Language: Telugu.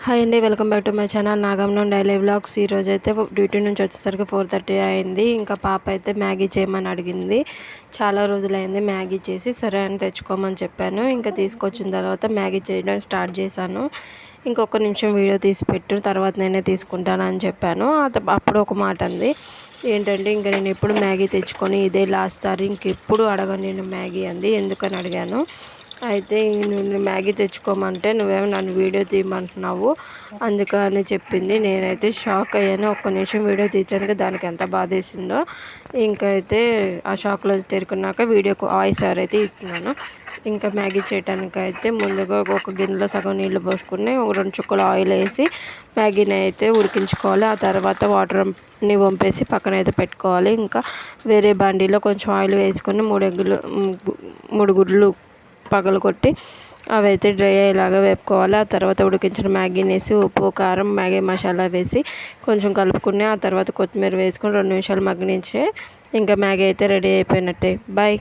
హాయ్ అండి, welcome back to my channel నాగమనం డైలీ వ్లాగ్స్. ఈరోజు అయితే డ్యూటీ నుంచి వచ్చేసరికి 4:30 అయింది. ఇంకా పాప అయితే మ్యాగీ చేయమని అడిగింది. చాలా రోజులైంది మ్యాగీ చేసి, సరే అని తెచ్చుకోమని చెప్పాను. ఇంకా తీసుకొచ్చిన తర్వాత మ్యాగీ చేయడం స్టార్ట్ చేశాను. ఇంకొక నిమిషం వీడియో తీసి పెట్టు, తర్వాత నేనే తీసుకుంటాను అని చెప్పాను. అప్పుడు ఒక మాట అంది, ఏంటంటే ఇంకా నేను ఎప్పుడు మ్యాగీ తెచ్చుకొని ఇదే లాస్ట్ సారి, ఇంకెప్పుడు అడగను నేను మ్యాగీ అంది. ఎందుకని అడిగాను. అయితే నువ్వు మ్యాగీ తెచ్చుకోమంటే నువ్వేమో నన్ను వీడియో తీయమంటున్నావు అందుకని చెప్పింది. నేనైతే షాక్ అయ్యాను. ఒక్క నిమిషం వీడియో తీయడానికి దానికి ఎంత బాధేసిందో. ఇంకైతే ఆ షాక్లో తేరుకున్నాక వీడియోకు వాయిస్ ఎవరైతే ఇస్తున్నాను. ఇంకా మ్యాగీ చేయడానికి అయితే ముందుగా ఒక గిన్నెలో సగం నీళ్ళు పోసుకుని 2 చుక్కలు ఆయిల్ వేసి మ్యాగీని అయితే ఉడికించుకోవాలి. ఆ తర్వాత వాటర్ని వంపేసి పక్కన అయితే పెట్టుకోవాలి. ఇంకా వేరే బండిలో కొంచెం ఆయిల్ వేసుకొని 3 గుడ్లు పగలగొట్టి అవి అయితే డ్రై అయ్యేలాగా వేపుకోవాలి. ఆ తర్వాత ఉడికించిన మ్యాగీని వేసి ఉప్పు, కారం, మ్యాగీ మసాలా వేసి కొంచెం కలుపుకుని ఆ తర్వాత కొత్తిమీర వేసుకొని 2 నిమిషాలు మగ్గనించి ఇంకా మ్యాగీ అయితే రెడీ అయిపోయినట్టే. బాయ్.